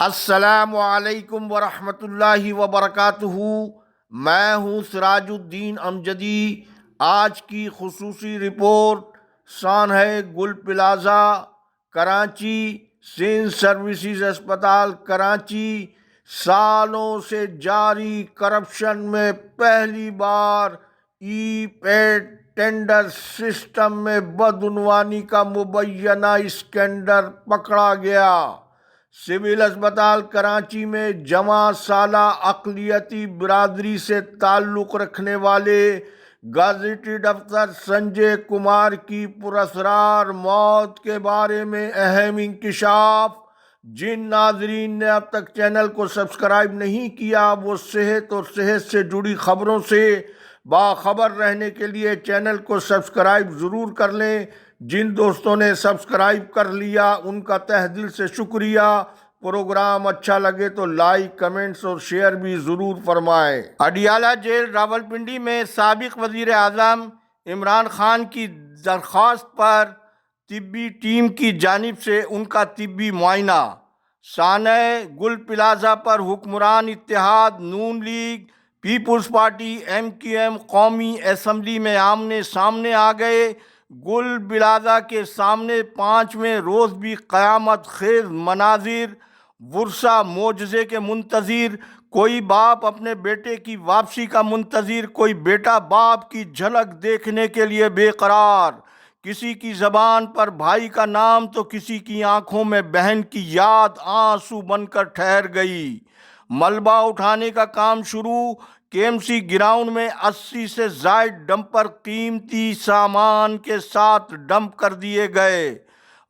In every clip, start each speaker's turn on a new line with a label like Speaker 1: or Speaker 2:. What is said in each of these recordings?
Speaker 1: السلام علیکم ورحمۃ اللہ وبرکاتہ۔ میں ہوں سراج الدین امجدی۔ آج کی خصوصی رپورٹ سانحہ گل پلازہ کراچی سندھ سروسز اسپتال کراچی سالوں سے جاری کرپشن میں پہلی بار ای پیڈ ٹینڈر سسٹم میں بدعنوانی کا مبینہ اسکینڈل پکڑا گیا۔ سول اسپتال کراچی میں جمع سالہ اقلیتی برادری سے تعلق رکھنے والے گزٹیڈ افسر سنجے کمار کی پراسرار موت کے بارے میں اہم انکشاف۔ جن ناظرین نے اب تک چینل کو سبسکرائب نہیں کیا وہ صحت اور صحت سے جڑی خبروں سے باخبر رہنے کے لیے چینل کو سبسکرائب ضرور کر لیں۔ جن دوستوں نے سبسکرائب کر لیا ان کا تہ دل سے شکریہ۔ پروگرام اچھا لگے تو لائک، کمنٹس اور شیئر بھی ضرور فرمائیں۔ اڈیالہ جیل راولپنڈی میں سابق وزیر اعظم عمران خان کی درخواست پر طبی ٹیم کی جانب سے ان کا طبی معائنہ۔ سانحہ گل پلازہ پر حکمران اتحاد نون لیگ پیپلز پارٹی MQM قومی اسمبلی میں آمنے سامنے آ گئے۔ گل پلازہ کے سامنے 5ویں روز بھی قیامت خیز مناظر، ورثہ معجزے کے منتظر، کوئی باپ اپنے بیٹے کی واپسی کا منتظر، کوئی بیٹا باپ کی جھلک دیکھنے کے لیے بے قرار۔ کسی کی زبان پر بھائی کا نام تو کسی کی آنکھوں میں بہن کی یاد آنسو بن کر ٹھہر گئی۔ ملبہ اٹھانے کا کام شروع۔ KMC گراؤنڈ میں 80 سے زائد ڈمپر قیمتی سامان کے ساتھ ڈمپ کر دیے گئے۔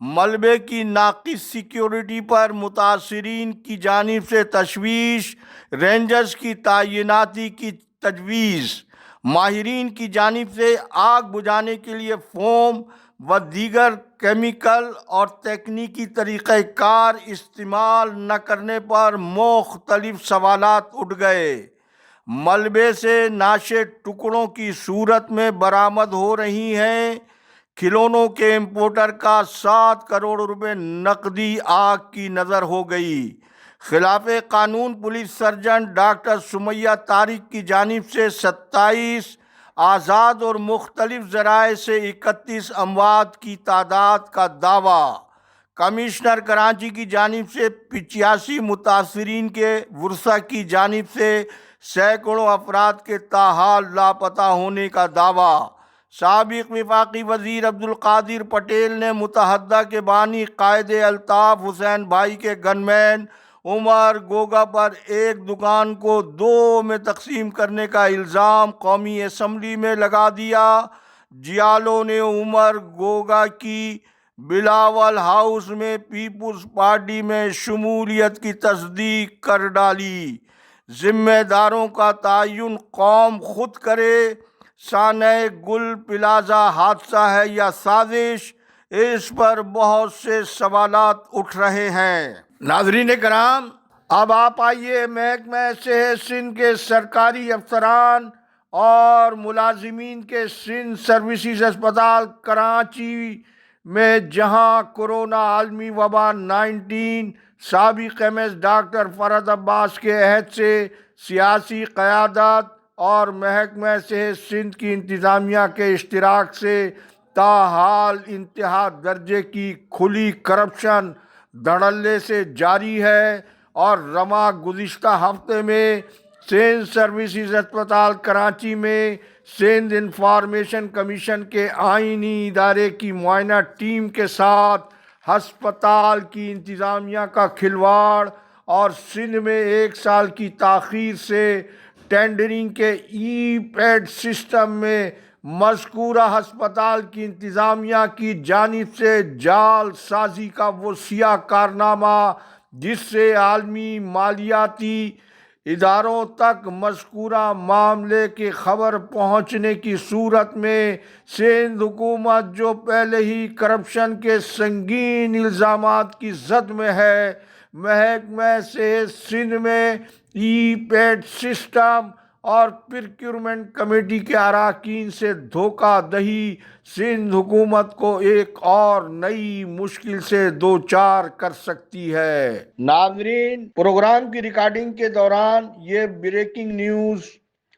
Speaker 1: ملبے کی ناقص سیکیورٹی پر متاثرین کی جانب سے تشویش، رینجرز کی تعیناتی کی تجویز۔ ماہرین کی جانب سے آگ بجھانے کے لیے فوم و دیگر کیمیکل اور تکنیکی طریقہ کار استعمال نہ کرنے پر مختلف سوالات اٹھ گئے۔ ملبے سے ناشے ٹکڑوں کی صورت میں برآمد ہو رہی ہیں۔ کھلونوں کے امپورٹر کا 7 کروڑ روپے نقدی آگ کی نظر ہو گئی۔ خلاف قانون police surgeon doctor Sumaiya Tariq کی جانب سے 27 آزاد اور مختلف ذرائع سے 31 اموات کی تعداد کا دعویٰ۔ کمشنر کراچی کی جانب سے 85 متاثرین کے ورثہ کی جانب سے سینکڑوں افراد کے تاحال لاپتہ ہونے کا دعویٰ۔ سابق وفاقی وزیر عبدالقادر پٹیل نے متحدہ کے بانی قائد الطاف حسین بھائی کے گن مین عمر گوگا پر ایک دکان کو 2 میں تقسیم کرنے کا الزام قومی اسمبلی میں لگا دیا۔ جیالوں نے عمر گوگا کی بلاول ہاؤس میں پیپلز پارٹی میں شمولیت کی تصدیق کر ڈالی۔ ذمہ داروں کا تعین قوم خود کرے۔ سانحہ گل پلازہ حادثہ ہے یا سازش؟ اس پر بہت سے سوالات اٹھ رہے ہیں۔ ناظرین کرام، اب آپ آئیے محکمہ صحت سندھ کے سرکاری افسران اور ملازمین کے سندھ سروسز اسپتال کراچی میں جہاں کورونا عالمی وبا 19 سابق MS ڈاکٹر فرحت عباس کے عہد سے سیاسی قیادت اور محکمہ صحت سندھ کی انتظامیہ کے اشتراک سے تاحال انتہا درجے کی کھلی کرپشن دھڑلے سے جاری ہے، اور رواں گزشتہ ہفتے میں سندھ سروسز اسپتال کراچی میں سندھ انفارمیشن کمیشن کے آئینی ادارے کی معائنہ ٹیم کے ساتھ ہسپتال کی انتظامیہ کا کھلواڑ اور سندھ میں 1 سال کی تاخیر سے ٹینڈرنگ کے ای پیڈ سسٹم میں مذکورہ ہسپتال کی انتظامیہ کی جانب سے جعل سازی کا وہ سیاہ کارنامہ جس سے عالمی مالیاتی اداروں تک مذکورہ معاملے کی خبر پہنچنے کی صورت میں سندھ حکومت جو پہلے ہی کرپشن کے سنگین الزامات کی زد میں ہے، محکمہ صحت سندھ میں ای پیڈ سسٹم اور پرکیورمنٹ کمیٹی کے اراکین سے دھوکہ دہی سندھ حکومت کو ایک اور نئی مشکل سے دوچار کر سکتی ہے۔ ناظرین، پروگرام کی ریکارڈنگ کے دوران یہ بریکنگ نیوز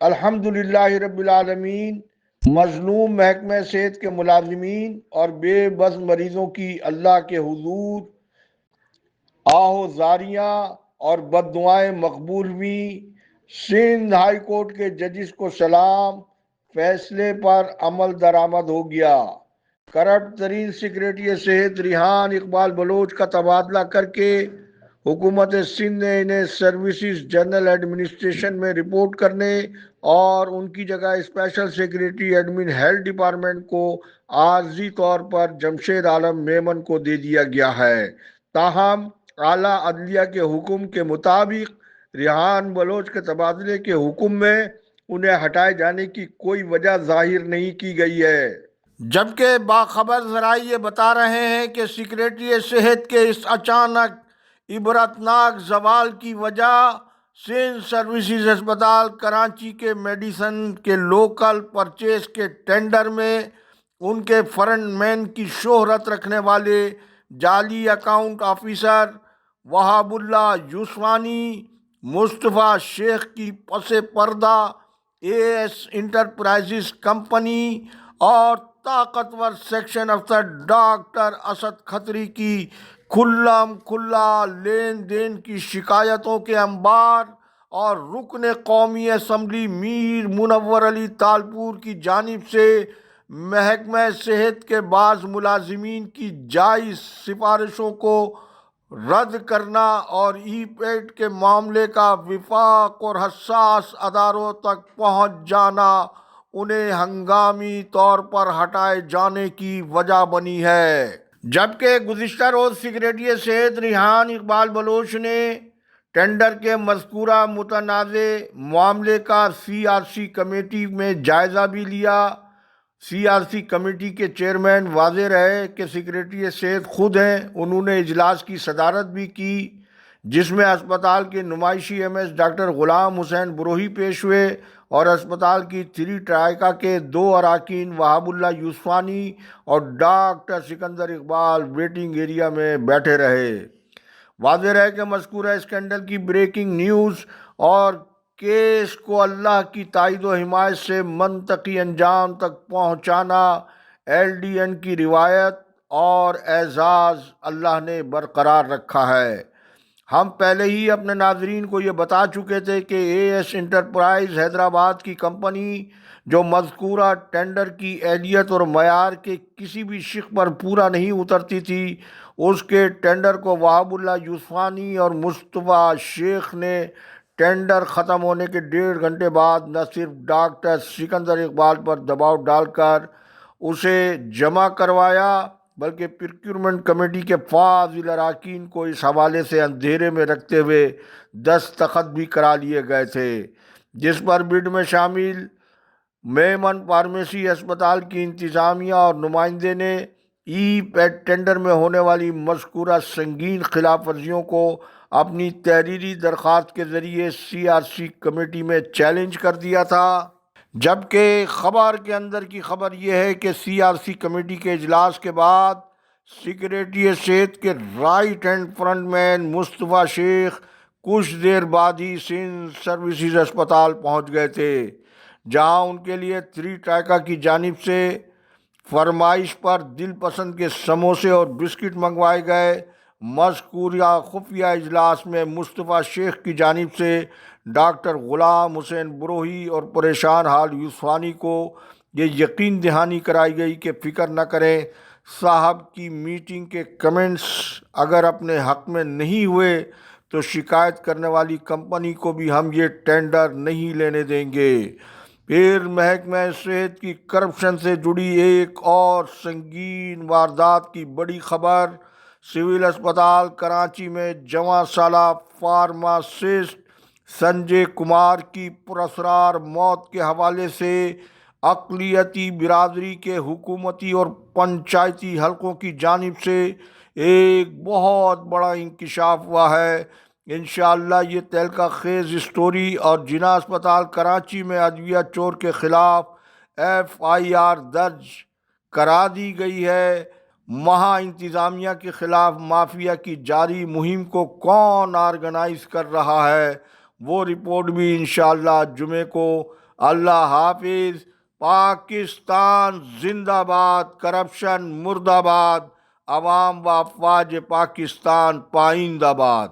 Speaker 1: الحمدللہ رب العالمین مظلوم محکمہ صحت کے ملازمین اور بے بس مریضوں کی اللہ کے حضور آہو زاریاں اور بد دعائیں مقبول ہوئیں۔ سندھ ہائی کورٹ کے ججز کو سلام، فیصلے پر عمل درآمد ہو گیا۔ کرپٹ ترین سیکریٹری صحت ریحان اقبال بلوچ کا تبادلہ کر کے حکومت سندھ نے انہیں سروسز جنرل ایڈمنسٹریشن میں رپورٹ کرنے اور ان کی جگہ special secretary admin health department کو عارضی طور پر جمشید عالم میمن کو دے دیا گیا ہے۔ تاہم اعلیٰ عدلیہ کے حکم کے مطابق ریحان بلوچ کے تبادلے کے حکم میں انہیں ہٹائے جانے کی کوئی وجہ ظاہر نہیں کی گئی ہے، جبکہ باخبر ذرائع یہ بتا رہے ہیں کہ سیکریٹری صحت کے اس اچانک عبرتناک زوال کی وجہ سندھ سروسز ہسپتال کراچی کے میڈیسن کے لوکل پرچیز کے ٹینڈر میں ان کے فرنٹ مین کی شہرت رکھنے والے جعلی اکاؤنٹ آفیسر وہاب اللہ یوسفانی، مصطفیٰ شیخ کی پس پردہ اے ایس انٹرپرائزز کمپنی اور طاقتور سیکشن افسر ڈاکٹر اسد کھتری کی کھلم کھلا لین دین کی شکایتوں کے انبار اور رکن قومی اسمبلی میر منور علی تالپور کی جانب سے محکمہ صحت کے بعض ملازمین کی جائز سفارشوں کو رد کرنا اور ای پیٹ کے معاملے کا وفاق اور حساس اداروں تک پہنچ جانا انہیں ہنگامی طور پر ہٹائے جانے کی وجہ بنی ہے، جبکہ گزشتہ روز سیکریٹری صحت ریحان اقبال بلوچ نے ٹینڈر کے مذکورہ متنازع معاملے کا سی آر سی کمیٹی میں جائزہ بھی لیا۔ سی آر سی کمیٹی کے چیئرمین واضح رہے کہ سیکریٹری صحت خود ہیں، انہوں نے اجلاس کی صدارت بھی کی، جس میں اسپتال کے نمائشی ایم ایس ڈاکٹر غلام حسین بروہی پیش ہوئے اور اسپتال کی 3 ٹرائکا کے 2 اراکین وہاب اللہ یوسفانی اور doctor Sikandar Iqbal waiting area میں بیٹھے رہے۔ واضح رہے کہ مذکورہ اسکینڈل کی بریکنگ نیوز اور کیس کو اللہ کی تائید و حمایت سے منطقی انجام تک پہنچانا ایل ڈی این کی روایت اور اعزاز اللہ نے برقرار رکھا ہے۔ ہم پہلے ہی اپنے ناظرین کو یہ بتا چکے تھے کہ اے ایس انٹرپرائز حیدرآباد کی کمپنی جو مذکورہ ٹینڈر کی اہلیت اور معیار کے کسی بھی شق پر پورا نہیں اترتی تھی، اس کے ٹینڈر کو وہاب اللہ یوسفانی اور مصطفیٰ شیخ نے ٹینڈر ختم ہونے کے 1.5 گھنٹے بعد نہ صرف ڈاکٹر سکندر اقبال پر دباؤ ڈال کر اسے جمع کروایا بلکہ پرکیورمنٹ کمیٹی کے فاضل اراکین کو اس حوالے سے اندھیرے میں رکھتے ہوئے دستخط بھی کرا لیے گئے تھے، جس پر بڈ میں شامل میمن فارمیسی اسپتال کی انتظامیہ اور نمائندے نے ای پیٹ ٹینڈر میں ہونے والی مذکورہ سنگین خلاف ورزیوں کو اپنی تحریری درخواست کے ذریعے سی آر سی کمیٹی میں چیلنج کر دیا تھا، جبکہ خبر کے اندر کی خبر یہ ہے کہ سی آر سی کمیٹی کے اجلاس کے بعد سیکریٹری صحت کے رائٹ ہینڈ فرنٹ مین مصطفیٰ شیخ کچھ دیر بعد ہی سندھ سروسز ہسپتال پہنچ گئے تھے، جہاں ان کے لیے 3 ٹرائکا کی جانب سے فرمائش پر دل پسند کے سموسے اور بسکٹ منگوائے گئے۔ مذکورہ خفیہ اجلاس میں مصطفیٰ شیخ کی جانب سے ڈاکٹر غلام حسین بروہی اور پریشان حال یوسفانی کو یہ یقین دہانی کرائی گئی کہ فکر نہ کریں، صاحب کی میٹنگ کے کمنٹس اگر اپنے حق میں نہیں ہوئے تو شکایت کرنے والی کمپنی کو بھی ہم یہ ٹینڈر نہیں لینے دیں گے۔ پھر محکمہ صحت کی کرپشن سے جڑی ایک اور سنگین واردات کی بڑی خبر، سول اسپتال کراچی میں جواں سالہ فارماسسٹ سنجے کمار کی پراسرار موت کے حوالے سے اقلیتی برادری کے حکومتی اور پنچایتی حلقوں کی جانب سے ایک بہت بڑا انکشاف ہوا ہے، انشاءاللہ یہ تہلکہ خیز اسٹوری اور جناح اسپتال کراچی میں ادویہ چور کے خلاف FIR درج کرا دی گئی ہے۔ وہاں انتظامیہ کے خلاف مافیا کی جاری مہم کو کون آرگنائز کر رہا ہے، وہ رپورٹ بھی انشاءاللہ جمعے کو۔ اللہ حافظ۔ پاکستان زندہ باد، کرپشن مردہ باد، عوام و افواج پاکستان پائندہ باد۔